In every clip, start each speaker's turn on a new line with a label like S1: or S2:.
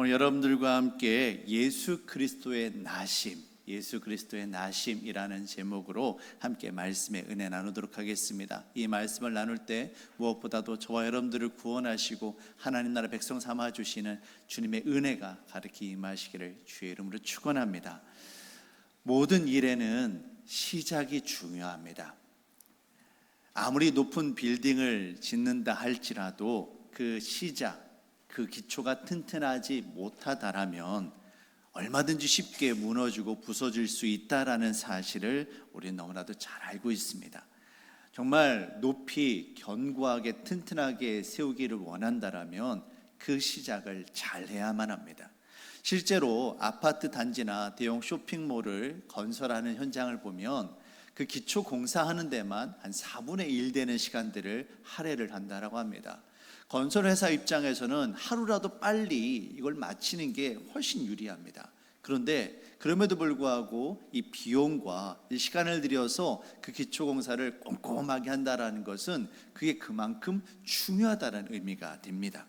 S1: 오늘 여러분들과 함께 예수 그리스도의 나심이라는 제목으로 함께 말씀의 은혜 나누도록 하겠습니다. 이 말씀을 나눌 때 무엇보다도 저와 여러분들을 구원하시고 하나님 나라 백성 삼아 주시는 주님의 은혜가 가득히 임하시기를 주의 이름으로 축원합니다. 모든 일에는 시작이 중요합니다. 아무리 높은 빌딩을 짓는다 할지라도 그 시작, 그 기초가 튼튼하지 못하다라면 얼마든지 쉽게 무너지고 부서질 수 있다라는 사실을 우리는 너무나도 잘 알고 있습니다. 정말 높이 견고하게 튼튼하게 세우기를 원한다라면 그 시작을 잘 해야만 합니다. 실제로 아파트 단지나 대형 쇼핑몰을 건설하는 현장을 보면 그 기초 공사하는 데만 한 4분의 1 되는 시간들을 할애를 한다라고 합니다. 건설회사 입장에서는 하루라도 빨리 이걸 마치는 게 훨씬 유리합니다. 그런데 그럼에도 불구하고 이 비용과 이 시간을 들여서 그 기초공사를 꼼꼼하게 한다는 것은 그게 그만큼 중요하다는 의미가 됩니다.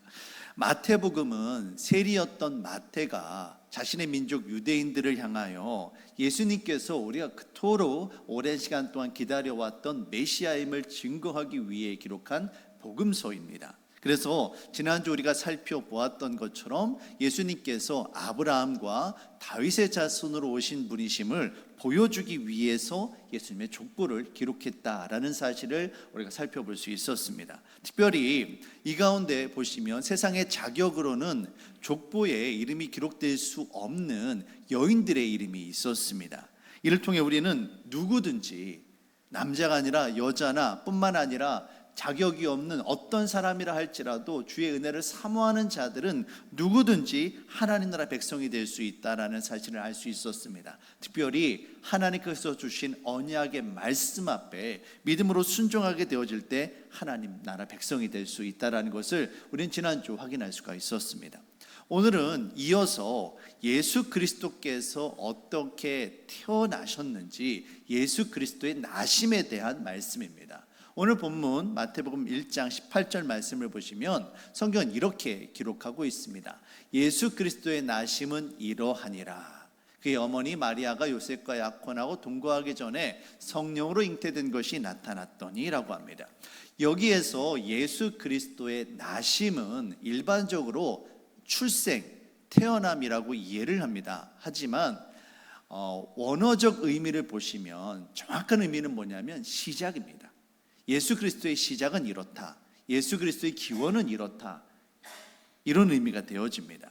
S1: 마태복음은 세리였던 마태가 자신의 민족 유대인들을 향하여 예수님께서 우리가 그토록 오랜 시간 동안 기다려왔던 메시아임을 증거하기 위해 기록한 복음서입니다. 그래서 지난주 우리가 살펴보았던 것처럼 예수님께서 아브라함과 다윗의 자손으로 오신 분이심을 보여주기 위해서 예수님의 족보를 기록했다라는 사실을 우리가 살펴볼 수 있었습니다. 특별히 이 가운데 보시면 세상의 자격으로는 족보에 이름이 기록될 수 없는 여인들의 이름이 있었습니다. 이를 통해 우리는 누구든지 남자가 아니라 여자나 뿐만 아니라 자격이 없는 어떤 사람이라 할지라도 주의 은혜를 사모하는 자들은 누구든지 하나님 나라 백성이 될 수 있다라는 사실을 알 수 있었습니다. 특별히 하나님께서 주신 언약의 말씀 앞에 믿음으로 순종하게 되어질 때 하나님 나라 백성이 될 수 있다라는 것을 우리는 지난주 확인할 수가 있었습니다. 오늘은 이어서 예수 그리스도께서 어떻게 태어나셨는지 예수 그리스도의 나심에 대한 말씀입니다. 오늘 본문 마태복음 1장 18절 말씀을 보시면 성경은 이렇게 기록하고 있습니다. 예수 그리스도의 나심은 이러하니라. 그의 어머니 마리아가 요셉과 약혼하고 동거하기 전에 성령으로 잉태된 것이 나타났더니 라고 합니다. 여기에서 예수 그리스도의 나심은 일반적으로 출생, 태어남이라고 이해를 합니다. 하지만 원어적 의미를 보시면 정확한 의미는 뭐냐면 시작입니다. 예수 그리스도의 시작은 이렇다, 예수 그리스도의 기원은 이렇다, 이런 의미가 되어집니다.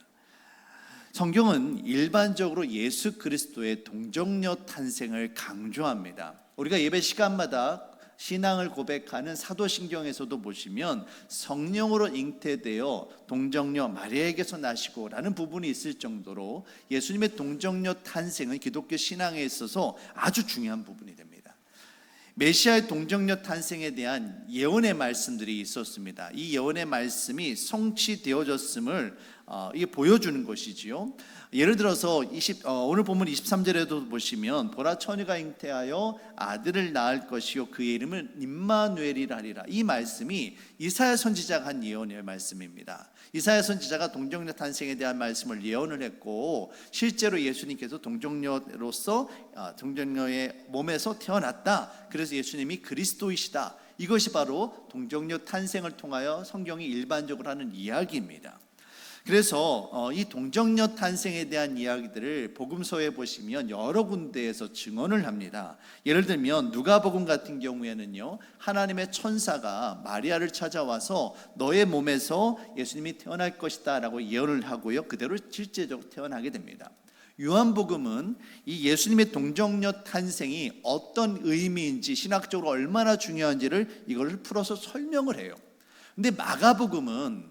S1: 성경은 일반적으로 예수 그리스도의 동정녀 탄생을 강조합니다. 우리가 예배 시간마다 신앙을 고백하는 사도신경에서도 보시면 성령으로 잉태되어 동정녀 마리아에게서 나시고 라는 부분이 있을 정도로 예수님의 동정녀 탄생은 기독교 신앙에 있어서 아주 중요한 부분이 됩니다. 메시아의 동정녀 탄생에 대한 예언의 말씀들이 있었습니다. 이 예언의 말씀이 성취되어졌음을 이게 보여주는 것이지요. 예를 들어서 오늘 본문 23절에도 보시면 보라 처녀가 잉태하여 아들을 낳을 것이요 그의 이름을 임마누엘이라 하리라. 이 말씀이 이사야 선지자가 한 예언의 말씀입니다. 이사야 선지자가 동정녀 탄생에 대한 말씀을 예언을 했고 실제로 예수님께서 동정녀로서 동정녀의 몸에서 태어났다. 그래서 예수님이 그리스도이시다. 이것이 바로 동정녀 탄생을 통하여 성경이 일반적으로 하는 이야기입니다. 그래서 이 동정녀 탄생에 대한 이야기들을 복음서에 보시면 여러 군데에서 증언을 합니다. 예를 들면 누가복음 같은 경우에는요, 하나님의 천사가 마리아를 찾아와서 너의 몸에서 예수님이 태어날 것이다 라고 예언을 하고요, 그대로 실제적으로 태어나게 됩니다. 요한복음은 이 예수님의 동정녀 탄생이 어떤 의미인지 신학적으로 얼마나 중요한지를 이걸 풀어서 설명을 해요. 근데 마가복음은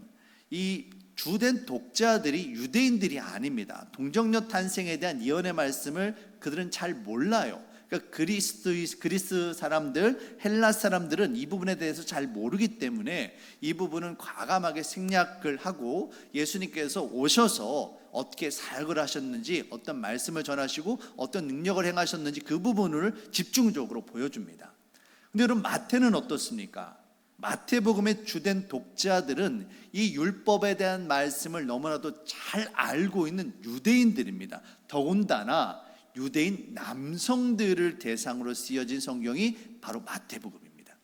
S1: 이 주된 독자들이 유대인들이 아닙니다. 동정녀 탄생에 대한 예언의 말씀을 그들은 잘 몰라요. 그러니까 그리스 사람들, 헬라 사람들은 이 부분에 대해서 잘 모르기 때문에 이 부분은 과감하게 생략을 하고 예수님께서 오셔서 어떻게 사역을 하셨는지, 어떤 말씀을 전하시고 어떤 능력을 행하셨는지 그 부분을 집중적으로 보여줍니다. 근데 여러분 마태는 어떻습니까? 마태복음의 주된 독자들은 이 율법에 대한 말씀을 너무나도 잘 알고 있는 유대인들입니다. 더군다나 유대인 남성들을 대상으로 쓰여진 성경이 바로 마태복음입니다.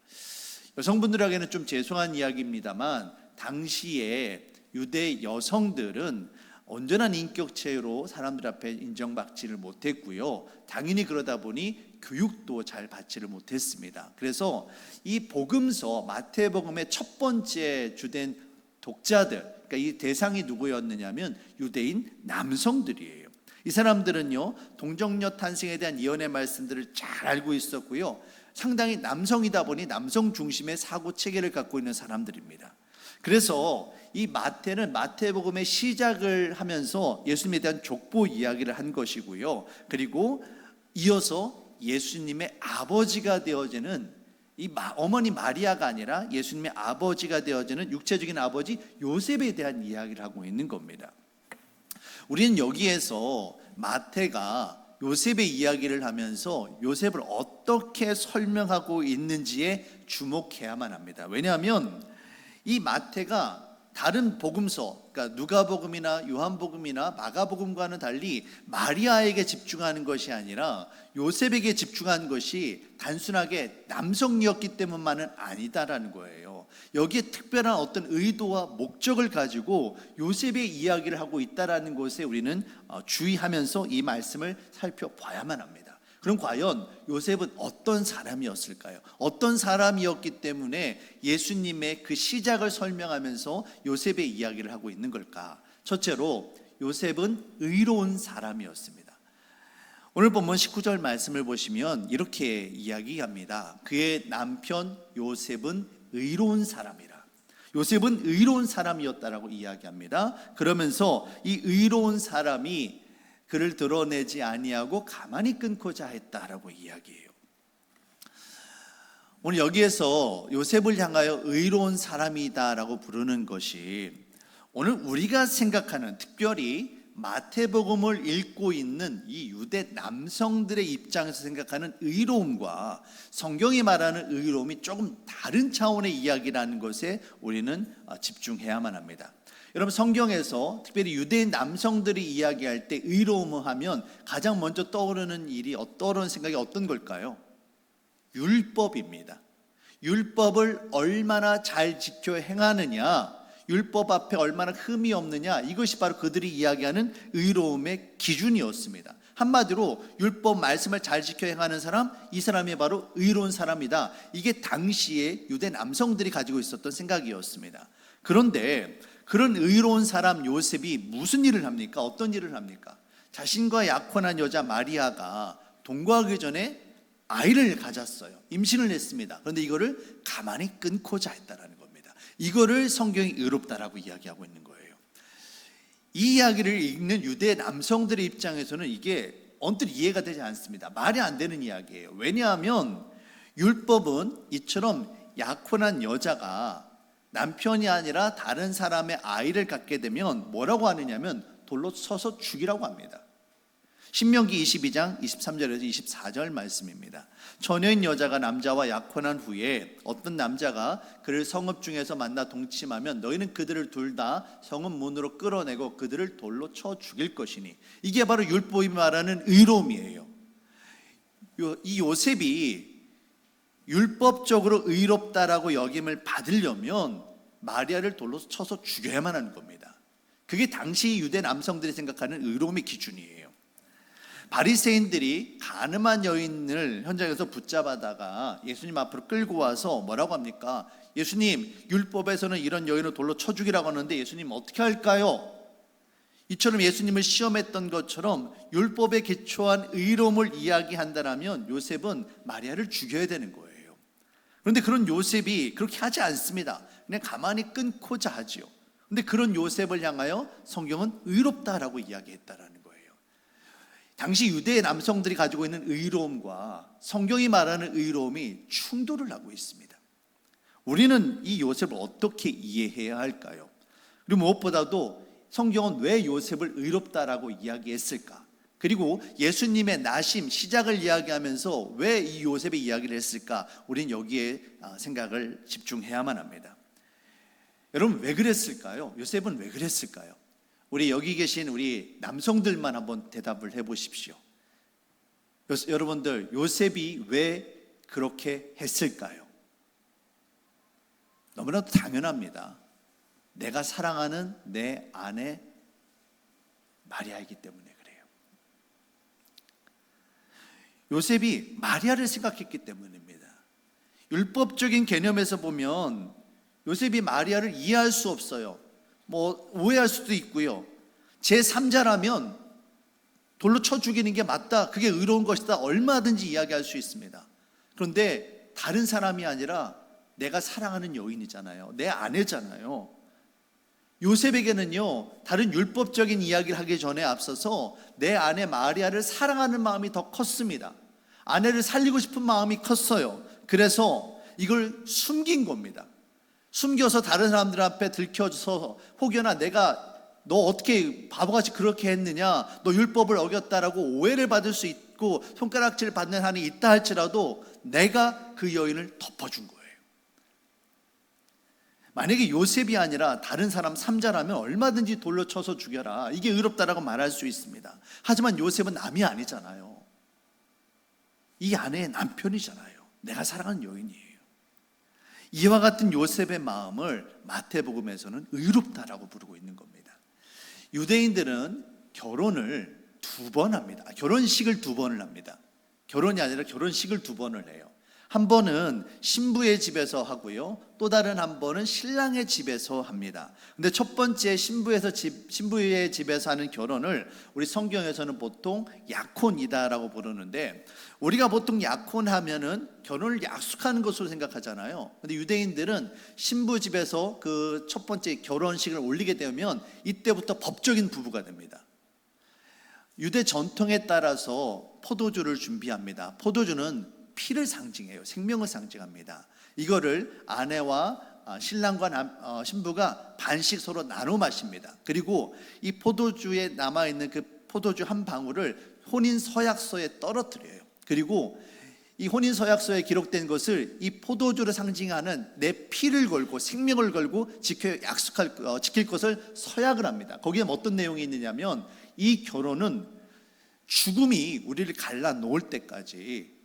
S1: 여성분들에게는 좀 죄송한 이야기입니다만 당시에 유대 여성들은 온전한 인격체로 사람들 앞에 인정받지를 못했고요. 당연히 그러다 보니 교육도 잘 받지를 못했습니다. 그래서 이 복음서 마태복음의 첫 번째 주된 독자들, 그러니까 이 대상이 누구였느냐면 유대인 남성들이에요. 이 사람들은요, 동정녀 탄생에 대한 예언의 말씀들을 잘 알고 있었고요, 상당히 남성이다 보니 남성 중심의 사고 체계를 갖고 있는 사람들입니다. 그래서 이 마태는 마태복음의 시작을 하면서 예수님에 대한 족보 이야기를 한 것이고요, 그리고 이어서 예수님의 아버지가 되어지는 이 어머니 마리아가 아니라 예수님의 아버지가 되어지는 육체적인 아버지 요셉에 대한 이야기를 하고 있는 겁니다. 우리는 여기에서 마태가 요셉의 이야기를 하면서 요셉을 어떻게 설명하고 있는지에 주목해야만 합니다. 왜냐하면 이 마태가 다른 복음서, 그러니까 누가복음이나 요한복음이나 마가복음과는 달리 마리아에게 집중하는 것이 아니라 요셉에게 집중한 것이 단순하게 남성이었기 때문만은 아니다라는 거예요. 여기에 특별한 어떤 의도와 목적을 가지고 요셉의 이야기를 하고 있다라는 것에 우리는 주의하면서 이 말씀을 살펴봐야만 합니다. 그럼 과연 요셉은 어떤 사람이었을까요? 어떤 사람이었기 때문에 예수님의 그 시작을 설명하면서 요셉의 이야기를 하고 있는 걸까? 첫째로 요셉은 의로운 사람이었습니다. 오늘 본문 19절 말씀을 보시면 이렇게 이야기합니다. 그의 남편 요셉은 의로운 사람이라. 요셉은 의로운 사람이었다라고 이야기합니다. 그러면서 이 의로운 사람이 그를 드러내지 아니하고 가만히 끊고자 했다라고 이야기해요. 오늘 여기에서 요셉을 향하여 의로운 사람이다라고 부르는 것이 오늘 우리가 생각하는, 특별히 마태복음을 읽고 있는 이 유대 남성들의 입장에서 생각하는 의로움과 성경이 말하는 의로움이 조금 다른 차원의 이야기라는 것에 우리는 집중해야만 합니다. 여러분, 성경에서 특별히 유대인 남성들이 이야기할 때 의로움을 하면 가장 먼저 떠오르는 생각이 어떤 걸까요? 율법입니다. 율법을 얼마나 잘 지켜 행하느냐, 율법 앞에 얼마나 흠이 없느냐, 이것이 바로 그들이 이야기하는 의로움의 기준이었습니다. 한마디로 율법 말씀을 잘 지켜 행하는 사람, 이 사람이 바로 의로운 사람이다. 이게 당시에 유대 남성들이 가지고 있었던 생각이었습니다. 그런데 그런 의로운 사람 요셉이 무슨 일을 합니까? 어떤 일을 합니까? 자신과 약혼한 여자 마리아가 동거하기 전에 아이를 가졌어요. 임신을 했습니다. 그런데 이거를 가만히 끊고자 했다라는 겁니다. 이거를 성경이 의롭다라고 이야기하고 있는 거예요. 이 이야기를 읽는 유대 남성들의 입장에서는 이게 언뜻 이해가 되지 않습니다. 말이 안 되는 이야기예요. 왜냐하면 율법은 이처럼 약혼한 여자가 남편이 아니라 다른 사람의 아이를 갖게 되면 뭐라고 하느냐면 돌로 쳐서 죽이라고 합니다. 신명기 22장 23절에서 24절 말씀입니다. 처녀인 여자가 남자와 약혼한 후에 어떤 남자가 그를 성읍 중에서 만나 동침하면 너희는 그들을 둘 다 성읍 문으로 끌어내고 그들을 돌로 쳐 죽일 것이니, 이게 바로 율법이 말하는 의로움이에요. 이 요셉이 율법적으로 의롭다라고 여김을 받으려면 마리아를 돌로 쳐서 죽여야만 하는 겁니다. 그게 당시 유대 남성들이 생각하는 의로움의 기준이에요. 바리새인들이 가늠한 여인을 현장에서 붙잡아다가 예수님 앞으로 끌고 와서 뭐라고 합니까? 예수님, 율법에서는 이런 여인을 돌로 쳐 죽이라고 하는데 예수님 어떻게 할까요? 이처럼 예수님을 시험했던 것처럼 율법에 기초한 의로움을 이야기한다면 요셉은 마리아를 죽여야 되는 거예요. 그런데 그런 요셉이 그렇게 하지 않습니다. 그냥 가만히 끊고자 하지요. 그런데 그런 요셉을 향하여 성경은 의롭다라고 이야기했다라는 거예요. 당시 유대 남성들이 가지고 있는 의로움과 성경이 말하는 의로움이 충돌을 하고 있습니다. 우리는 이 요셉을 어떻게 이해해야 할까요? 그리고 무엇보다도 성경은 왜 요셉을 의롭다라고 이야기했을까? 그리고 예수님의 나심, 시작을 이야기하면서 왜 이 요셉의 이야기를 했을까? 우리는 여기에 생각을 집중해야만 합니다. 여러분, 왜 그랬을까요? 요셉은 왜 그랬을까요? 우리 여기 계신 우리 남성들만 한번 대답을 해보십시오. 여러분들, 요셉이 왜 그렇게 했을까요? 너무나도 당연합니다. 내가 사랑하는 내 아내 마리아이기 때문에 그래요. 요셉이 마리아를 생각했기 때문입니다. 율법적인 개념에서 보면 요셉이 마리아를 이해할 수 없어요. 오해할 수도 있고요. 제3자라면 돌로 쳐 죽이는 게 맞다, 그게 의로운 것이다, 얼마든지 이야기할 수 있습니다. 그런데 다른 사람이 아니라 내가 사랑하는 여인이잖아요. 내 아내잖아요. 요셉에게는요, 다른 율법적인 이야기를 하기 전에 앞서서 내 아내 마리아를 사랑하는 마음이 더 컸습니다. 아내를 살리고 싶은 마음이 컸어요. 그래서 이걸 숨긴 겁니다. 숨겨서 다른 사람들 앞에 들켜서 혹여나 내가 너 어떻게 바보같이 그렇게 했느냐, 너 율법을 어겼다라고 오해를 받을 수 있고 손가락질 받는 한이 있다 할지라도 내가 그 여인을 덮어준 거예요. 만약에 요셉이 아니라 다른 사람 3자라면 얼마든지 돌로 쳐서 죽여라, 이게 의롭다라고 말할 수 있습니다. 하지만 요셉은 남이 아니잖아요. 이 아내의 남편이잖아요. 내가 사랑하는 여인이에요. 이와 같은 요셉의 마음을 마태복음에서는 의롭다라고 부르고 있는 겁니다. 유대인들은 결혼을 2번 합니다. 결혼식을 2번을 합니다. 결혼이 아니라 결혼식을 2번을 해요. 한 번은 신부의 집에서 하고요, 또 다른 한 번은 신랑의 집에서 합니다. 근데 첫 번째 신부의 집에서 하는 결혼을 우리 성경에서는 보통 약혼이다라고 부르는데, 우리가 보통 약혼하면은 결혼을 약속하는 것으로 생각하잖아요. 근데 유대인들은 신부 집에서 그 첫 번째 결혼식을 올리게 되면 이때부터 법적인 부부가 됩니다. 유대 전통에 따라서 포도주를 준비합니다. 포도주는 피를 상징해요. 생명을 상징합니다. 이거를 아내와 신랑과 신부가 반씩 서로 나눠 마십니다. 그리고 이 포도주에 남아있는 그 포도주 한 방울을 혼인 서약서에 떨어뜨려요. 그리고 이 혼인 서약서에 기록된 것을 이 포도주를 상징하는 내 피를 걸고 생명을 걸고 지킬 것을 서약을 합니다. 거기에 어떤 내용이 있느냐면, 이 결혼은 죽음이 우리를 갈라놓을 때까지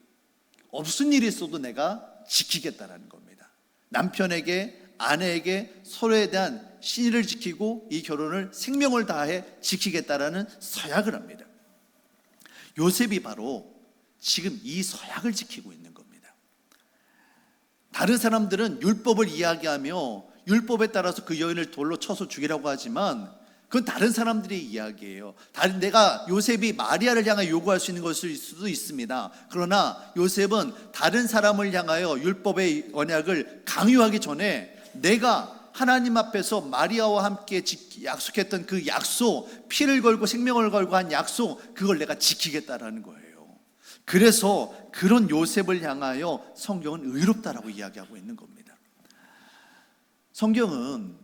S1: 없은 일이 있어도 내가 지키겠다라는 겁니다. 남편에게, 아내에게 서로에 대한 신의를 지키고 이 결혼을 생명을 다해 지키겠다라는 서약을 합니다. 요셉이 바로 지금 이 서약을 지키고 있는 겁니다. 다른 사람들은 율법을 이야기하며 율법에 따라서 그 여인을 돌로 쳐서 죽이라고 하지만 그건 다른 사람들의 이야기예요. 내가 요셉이 마리아를 향하여 요구할 수 있는 것일 수도 있습니다. 그러나 요셉은 다른 사람을 향하여 율법의 언약을 강요하기 전에 내가 하나님 앞에서 마리아와 함께 약속했던 그 약속, 피를 걸고 생명을 걸고 한 약속, 그걸 내가 지키겠다라는 거예요. 그래서 그런 요셉을 향하여 성경은 의롭다라고 이야기하고 있는 겁니다. 성경은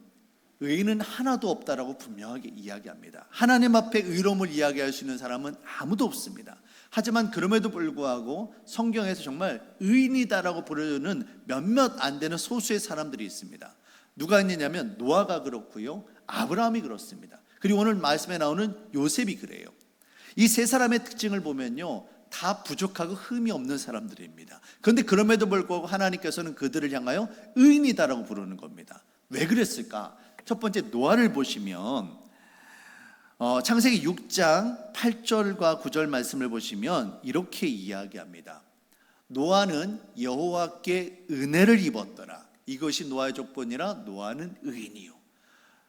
S1: 의인은 하나도 없다라고 분명하게 이야기합니다. 하나님 앞에 의로움을 이야기할 수 있는 사람은 아무도 없습니다. 하지만 그럼에도 불구하고 성경에서 정말 의인이다라고 부르는 몇몇 안 되는 소수의 사람들이 있습니다. 누가 있느냐면 노아가 그렇고요, 아브라함이 그렇습니다. 그리고 오늘 말씀에 나오는 요셉이 그래요. 이 세 사람의 특징을 보면요, 다 부족하고 흠이 없는 사람들입니다. 그런데 그럼에도 불구하고 하나님께서는 그들을 향하여 의인이다라고 부르는 겁니다. 왜 그랬을까? 첫 번째 노아를 보시면 창세기 6장 8절과 9절 말씀을 보시면 이렇게 이야기합니다. 노아는 여호와께 은혜를 입었더라. 이것이 노아의 족본이라 노아는 의인이요.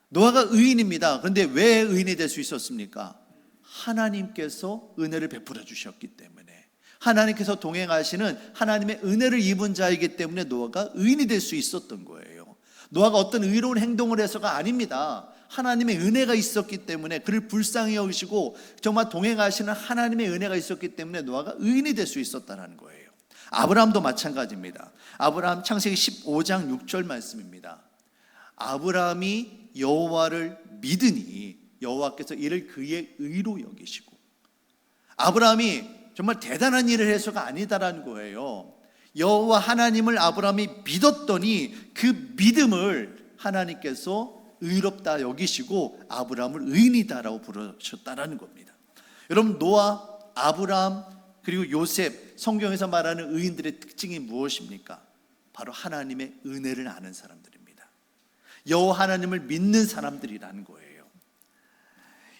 S1: 노아가 의인입니다. 그런데 왜 의인이 될 수 있었습니까? 하나님께서 은혜를 베풀어 주셨기 때문에, 하나님께서 동행하시는 하나님의 은혜를 입은 자이기 때문에 노아가 의인이 될 수 있었던 거예요. 노아가 어떤 의로운 행동을 해서가 아닙니다. 하나님의 은혜가 있었기 때문에, 그를 불쌍히 여기시고 정말 동행하시는 하나님의 은혜가 있었기 때문에 노아가 의인이 될 수 있었다는 거예요. 아브라함도 마찬가지입니다. 아브라함 창세기 15장 6절 말씀입니다. 아브라함이 여호와를 믿으니 여호와께서 이를 그의 의로 여기시고, 아브라함이 정말 대단한 일을 해서가 아니다라는 거예요. 여호와 하나님을 아브라함이 믿었더니 그 믿음을 하나님께서 의롭다 여기시고 아브라함을 의인이다라고 부르셨다라는 겁니다. 여러분, 노아, 아브라함 그리고 요셉, 성경에서 말하는 의인들의 특징이 무엇입니까? 바로 하나님의 은혜를 아는 사람들입니다. 여호와 하나님을 믿는 사람들이라는 거예요.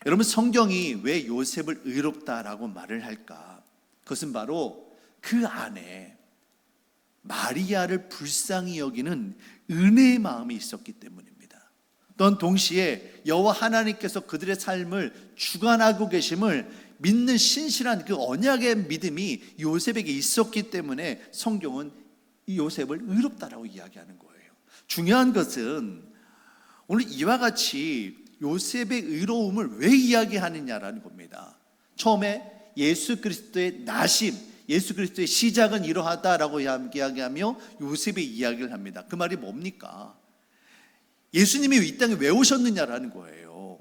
S1: 여러분, 성경이 왜 요셉을 의롭다라고 말을 할까? 그것은 바로 그 안에 마리아를 불쌍히 여기는 은혜의 마음이 있었기 때문입니다. 또한 동시에 여호와 하나님께서 그들의 삶을 주관하고 계심을 믿는 신실한 그 언약의 믿음이 요셉에게 있었기 때문에 성경은 이 요셉을 의롭다라고 이야기하는 거예요. 중요한 것은 오늘 이와 같이 요셉의 의로움을 왜 이야기하느냐라는 겁니다. 처음에 예수 그리스도의 나심, 예수 그리스도의 시작은 이러하다라고 이야기하며 요셉의 이야기를 합니다. 그 말이 뭡니까? 예수님이 이 땅에 왜 오셨느냐라는 거예요.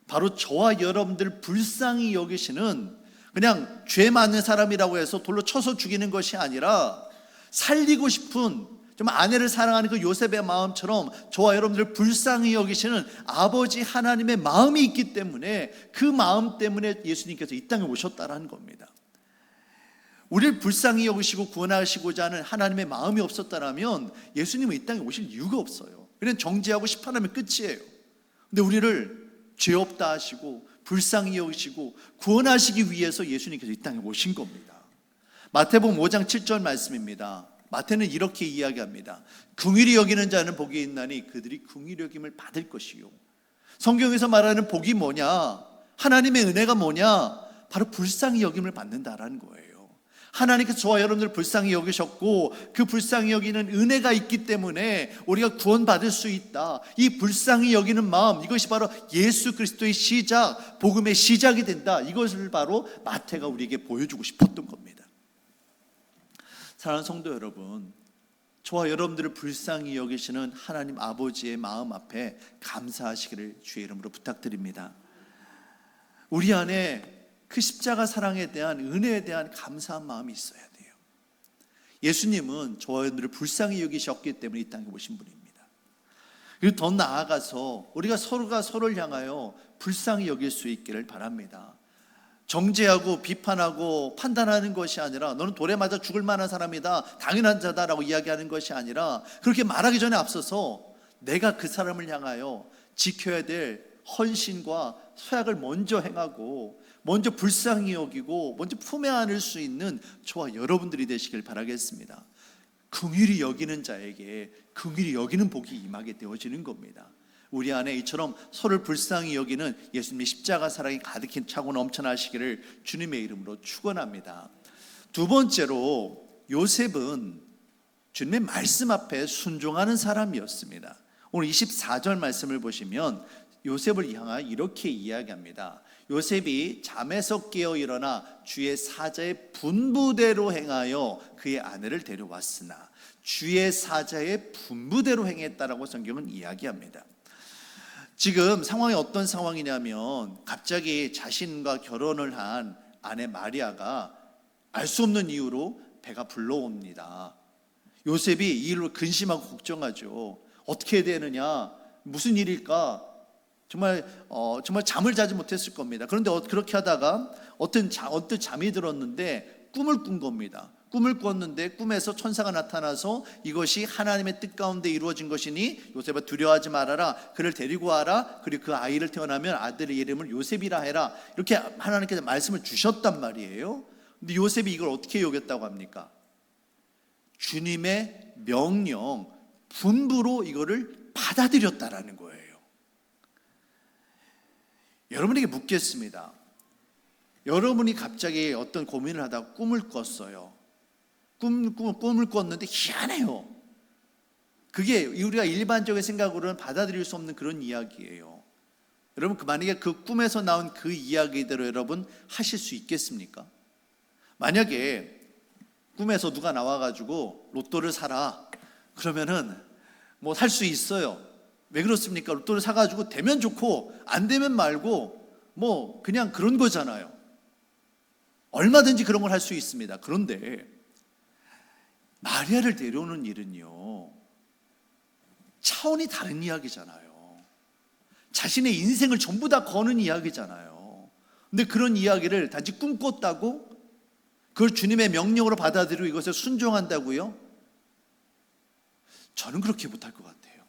S1: 바로 저와 여러분들 불쌍히 여기시는, 그냥 죄 많은 사람이라고 해서 돌로 쳐서 죽이는 것이 아니라 살리고 싶은, 정말 아내를 사랑하는 그 요셉의 마음처럼 저와 여러분들 불쌍히 여기시는 아버지 하나님의 마음이 있기 때문에, 그 마음 때문에 예수님께서 이 땅에 오셨다라는 겁니다. 우리를 불쌍히 여기시고 구원하시고자 하는 하나님의 마음이 없었다면 예수님은 이 땅에 오실 이유가 없어요. 그냥 정죄하고 심판하면 끝이에요. 근데 우리를 죄 없다 하시고 불쌍히 여기시고 구원하시기 위해서 예수님께서 이 땅에 오신 겁니다. 마태복음 5장 7절 말씀입니다. 마태는 이렇게 이야기합니다. 긍휼히 여기는 자는 복이 있나니 그들이 긍휼히 여김을 받을 것이요. 성경에서 말하는 복이 뭐냐? 하나님의 은혜가 뭐냐? 바로 불쌍히 여김을 받는다라는 거예요. 하나님께서 저와 여러분들 불쌍히 여기셨고 그 불쌍히 여기는 은혜가 있기 때문에 우리가 구원받을 수 있다. 이 불쌍히 여기는 마음, 이것이 바로 예수 그리스도의 시작, 복음의 시작이 된다. 이것을 바로 마태가 우리에게 보여주고 싶었던 겁니다. 사랑하는 성도 여러분, 저와 여러분들을 불쌍히 여기시는 하나님 아버지의 마음 앞에 감사하시기를 주의 이름으로 부탁드립니다. 우리 안에 그 십자가 사랑에 대한, 은혜에 대한 감사한 마음이 있어야 돼요. 예수님은 저와 여러분들을 불쌍히 여기셨기 때문에 이 땅에 오신 분입니다. 그리고 더 나아가서 우리가 서로가 서로를 향하여 불쌍히 여길 수 있기를 바랍니다. 정죄하고 비판하고 판단하는 것이 아니라 너는 돌에 맞아 죽을 만한 사람이다, 당연한 자다라고 이야기하는 것이 아니라, 그렇게 말하기 전에 앞서서 내가 그 사람을 향하여 지켜야 될 헌신과 서약을 먼저 행하고 먼저 불쌍히 여기고 먼저 품에 안을 수 있는 저와 여러분들이 되시길 바라겠습니다. 긍휼히 여기는 자에게 긍휼히 여기는 복이 임하게 되어지는 겁니다. 우리 안에 이처럼 서로를 불쌍히 여기는 예수님의 십자가 사랑이 가득히 차고 넘쳐나시기를 주님의 이름으로 축원합니다. 두 번째로, 요셉은 주님의 말씀 앞에 순종하는 사람이었습니다. 오늘 24절 말씀을 보시면 요셉을 향하여 이렇게 이야기합니다. 요셉이 잠에서 깨어 일어나 주의 사자의 분부대로 행하여 그의 아내를 데려왔으나 주의 사자의 분부대로 행했다라고 성경은 이야기합니다. 지금 상황이 어떤 상황이냐면, 갑자기 자신과 결혼을 한 아내 마리아가 알 수 없는 이유로 배가 불러옵니다. 요셉이 이 일로 근심하고 걱정하죠. 어떻게 해야 되느냐, 무슨 일일까, 정말 잠을 자지 못했을 겁니다. 그런데 그렇게 하다가 언뜻 잠이 들었는데 꿈을 꾼 겁니다. 꿈을 꿨는데 꿈에서 천사가 나타나서 이것이 하나님의 뜻 가운데 이루어진 것이니 요셉아 두려워하지 말아라, 그를 데리고 와라, 그리고 그 아이를 태어나면 아들의 이름을 요셉이라 해라, 이렇게 하나님께서 말씀을 주셨단 말이에요. 근데 요셉이 이걸 어떻게 여겼다고 합니까? 주님의 명령, 분부로 이거를 받아들였다라는 거예요. 여러분에게 묻겠습니다. 여러분이 갑자기 어떤 고민을 하다가 꿈을 꿨어요. 꿈을 꿨는데 희한해요. 그게 우리가 일반적인 생각으로는 받아들일 수 없는 그런 이야기예요. 여러분, 만약에 그 꿈에서 나온 그 이야기대로 여러분 하실 수 있겠습니까? 만약에 꿈에서 누가 나와가지고 로또를 사라 그러면은 뭐 살 수 있어요. 왜 그렇습니까? 로또를 사가지고 되면 좋고 안 되면 말고 뭐 그냥 그런 거잖아요. 얼마든지 그런 걸 할 수 있습니다. 그런데 마리아를 데려오는 일은요, 차원이 다른 이야기잖아요. 자신의 인생을 전부 다 거는 이야기잖아요. 근데 그런 이야기를 단지 꿈꿨다고, 그걸 주님의 명령으로 받아들이고 이것을 순종한다고요? 저는 그렇게 못할 것 같아요.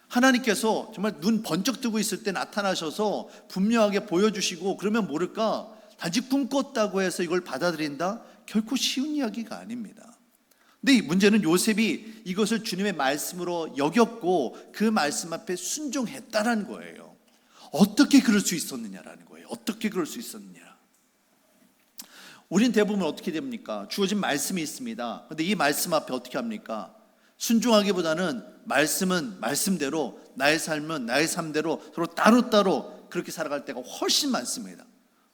S1: 하나님께서 정말 눈 번쩍 뜨고 있을 때 나타나셔서 분명하게 보여주시고, 그러면 모를까, 단지 꿈꿨다고 해서 이걸 받아들인다? 결코 쉬운 이야기가 아닙니다. 근데 이 문제는 요셉이 이것을 주님의 말씀으로 여겼고 그 말씀 앞에 순종했다라는 거예요. 어떻게 그럴 수 있었느냐라는 거예요. 어떻게 그럴 수 있었느냐. 우린 대부분 어떻게 됩니까? 주어진 말씀이 있습니다. 그런데 이 말씀 앞에 어떻게 합니까? 순종하기보다는 말씀은 말씀대로, 나의 삶은 나의 삶대로 서로 따로따로 그렇게 살아갈 때가 훨씬 많습니다.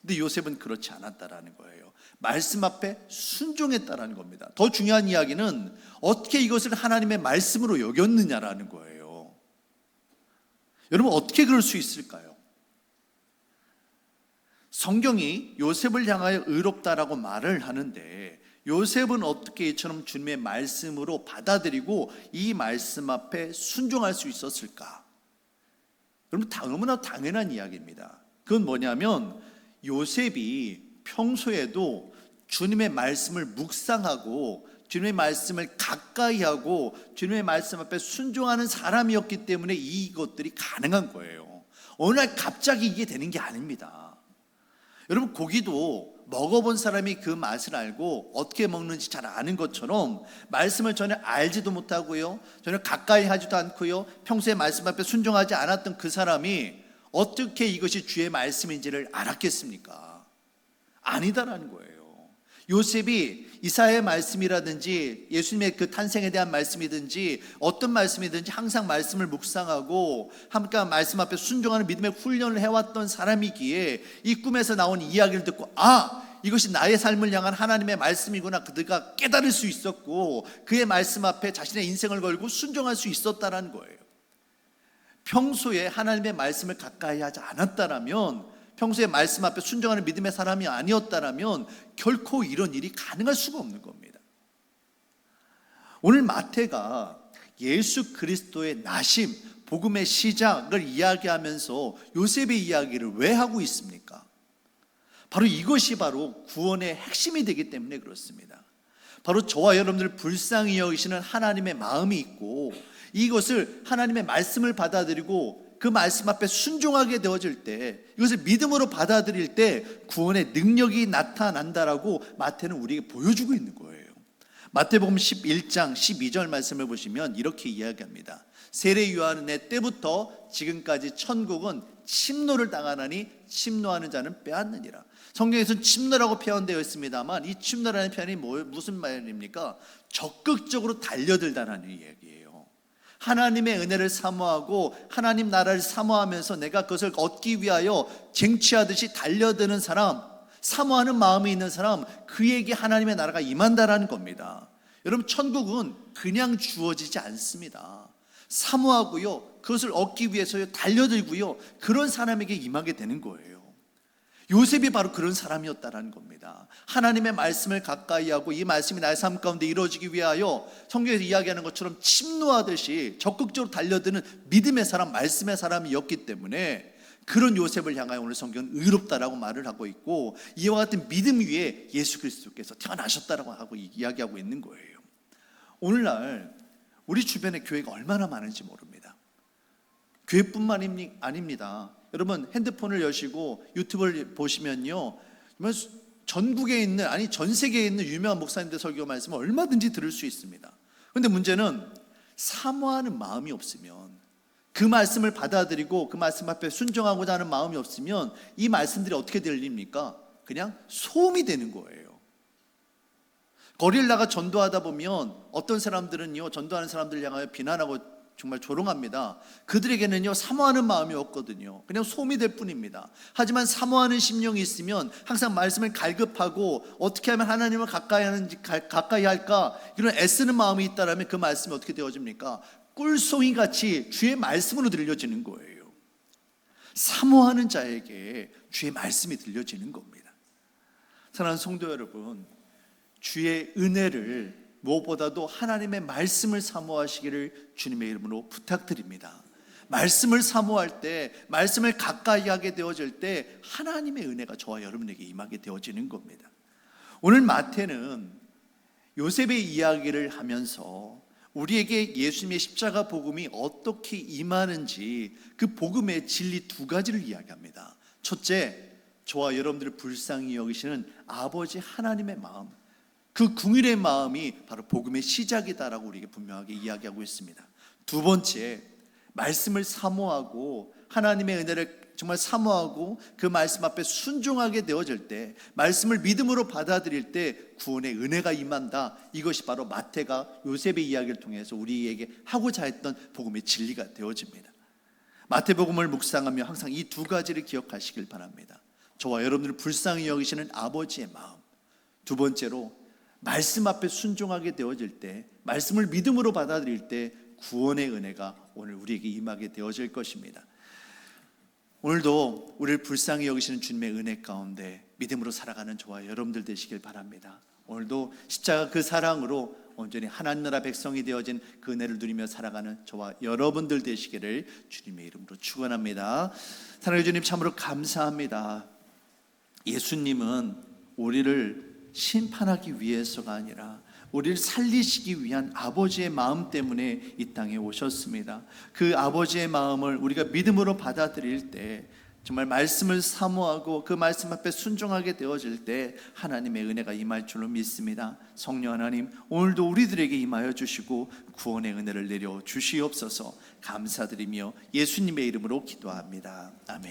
S1: 근데 요셉은 그렇지 않았다라는 거예요. 말씀 앞에 순종했다라는 겁니다. 더 중요한 이야기는 어떻게 이것을 하나님의 말씀으로 여겼느냐라는 거예요. 여러분, 어떻게 그럴 수 있을까요? 성경이 요셉을 향하여 의롭다라고 말을 하는데, 요셉은 어떻게 이처럼 주님의 말씀으로 받아들이고 이 말씀 앞에 순종할 수 있었을까? 여러분, 너무나 당연한 이야기입니다. 그건 뭐냐면, 요셉이 평소에도 주님의 말씀을 묵상하고 주님의 말씀을 가까이 하고 주님의 말씀 앞에 순종하는 사람이었기 때문에 이것들이 가능한 거예요. 어느 날 갑자기 이게 되는 게 아닙니다. 여러분, 고기도 먹어본 사람이 그 맛을 알고 어떻게 먹는지 잘 아는 것처럼 말씀을 전혀 알지도 못하고요, 전혀 가까이 하지도 않고요, 평소에 말씀 앞에 순종하지 않았던 그 사람이 어떻게 이것이 주의 말씀인지를 알았겠습니까? 아니다라는 거예요. 요셉이 이사야의 말씀이라든지 예수님의 그 탄생에 대한 말씀이든지 어떤 말씀이든지 항상 말씀을 묵상하고 함께 말씀 앞에 순종하는 믿음의 훈련을 해왔던 사람이기에 이 꿈에서 나온 이야기를 듣고, 이것이 나의 삶을 향한 하나님의 말씀이구나, 그가 깨달을 수 있었고 그의 말씀 앞에 자신의 인생을 걸고 순종할 수 있었다라는 거예요. 평소에 하나님의 말씀을 가까이 하지 않았다라면, 평소에 말씀 앞에 순종하는 믿음의 사람이 아니었다라면 결코 이런 일이 가능할 수가 없는 겁니다. 오늘 마태가 예수 그리스도의 나심, 복음의 시작을 이야기하면서 요셉의 이야기를 왜 하고 있습니까? 바로 이것이 바로 구원의 핵심이 되기 때문에 그렇습니다. 바로 저와 여러분들 불쌍히 여기시는 하나님의 마음이 있고, 이것을 하나님의 말씀을 받아들이고 그 말씀 앞에 순종하게 되어질 때, 이것을 믿음으로 받아들일 때 구원의 능력이 나타난다라고 마태는 우리에게 보여주고 있는 거예요. 마태복음 11장 12절 말씀을 보시면 이렇게 이야기합니다. 세례 요한의 때부터 지금까지 천국은 침노를 당하나니 침노하는 자는 빼앗느니라. 성경에서는 침노라고 표현되어 있습니다만 이 침노라는 표현이 무슨 말입니까? 적극적으로 달려들다라는 이야기예요. 하나님의 은혜를 사모하고 하나님 나라를 사모하면서 내가 그것을 얻기 위하여 쟁취하듯이 달려드는 사람, 사모하는 마음이 있는 사람, 그에게 하나님의 나라가 임한다라는 겁니다. 여러분, 천국은 그냥 주어지지 않습니다. 사모하고요, 그것을 얻기 위해서 달려들고요, 그런 사람에게 임하게 되는 거예요. 요셉이 바로 그런 사람이었다라는 겁니다. 하나님의 말씀을 가까이 하고 이 말씀이 나의 삶 가운데 이루어지기 위하여 성경에서 이야기하는 것처럼 침노하듯이 적극적으로 달려드는 믿음의 사람, 말씀의 사람이었기 때문에 그런 요셉을 향하여 오늘 성경은 의롭다라고 말을 하고 있고, 이와 같은 믿음 위에 예수 그리스도께서 태어나셨다라고 하고 이야기하고 있는 거예요. 오늘날 우리 주변에 교회가 얼마나 많은지 모릅니다. 교회뿐만 아닙니다. 여러분, 핸드폰을 여시고 유튜브를 보시면요, 전국에 있는, 아니 전 세계에 있는 유명한 목사님들 설교 말씀을 얼마든지 들을 수 있습니다. 그런데 문제는 사모하는 마음이 없으면, 그 말씀을 받아들이고 그 말씀 앞에 순종하고자 하는 마음이 없으면 이 말씀들이 어떻게 들립니까? 그냥 소음이 되는 거예요. 거리를 나가 전도하다 보면 어떤 사람들은요, 전도하는 사람들 향하여 비난하고 정말 조롱합니다. 그들에게는요, 사모하는 마음이 없거든요. 그냥 소음이 될 뿐입니다. 하지만 사모하는 심령이 있으면 항상 말씀을 갈급하고 어떻게 하면 하나님을 가까이 할까, 이런 애쓰는 마음이 있다라면 그 말씀이 어떻게 되어집니까? 꿀송이 같이 주의 말씀으로 들려지는 거예요. 사모하는 자에게 주의 말씀이 들려지는 겁니다. 사랑하는 성도 여러분, 주의 은혜를 무엇보다도 하나님의 말씀을 사모하시기를 주님의 이름으로 부탁드립니다. 말씀을 사모할 때, 말씀을 가까이 하게 되어질 때 하나님의 은혜가 저와 여러분에게 임하게 되어지는 겁니다. 오늘 마태는 요셉의 이야기를 하면서 우리에게 예수님의 십자가 복음이 어떻게 임하는지 그 복음의 진리 두 가지를 이야기합니다. 첫째, 저와 여러분들을 불쌍히 여기시는 아버지 하나님의 마음, 그 긍휼의 마음이 바로 복음의 시작이다라고 우리에게 분명하게 이야기하고 있습니다. 두 번째, 말씀을 사모하고 하나님의 은혜를 정말 사모하고 그 말씀 앞에 순종하게 되어질 때, 말씀을 믿음으로 받아들일 때 구원의 은혜가 임한다. 이것이 바로 마태가 요셉의 이야기를 통해서 우리에게 하고자 했던 복음의 진리가 되어집니다. 마태복음을 묵상하며 항상 이 두 가지를 기억하시길 바랍니다. 저와 여러분들을 불쌍히 여기시는 아버지의 마음, 두 번째로 말씀 앞에 순종하게 되어질 때, 말씀을 믿음으로 받아들일 때 구원의 은혜가 오늘 우리에게 임하게 되어질 것입니다. 오늘도 우리를 불쌍히 여기시는 주님의 은혜 가운데 믿음으로 살아가는 저와 여러분들 되시길 바랍니다. 오늘도 십자가 그 사랑으로 온전히 하나님 나라 백성이 되어진 그 은혜를 누리며 살아가는 저와 여러분들 되시기를 주님의 이름으로 축원합니다. 사랑하는 주님, 참으로 감사합니다. 예수님은 우리를 심판하기 위해서가 아니라 우리를 살리시기 위한 아버지의 마음 때문에 이 땅에 오셨습니다. 그 아버지의 마음을 우리가 믿음으로 받아들일 때, 정말 말씀을 사모하고 그 말씀 앞에 순종하게 되어질 때 하나님의 은혜가 임할 줄로 믿습니다. 성령 하나님, 오늘도 우리들에게 임하여 주시고 구원의 은혜를 내려 주시옵소서. 감사드리며 예수님의 이름으로 기도합니다. 아멘.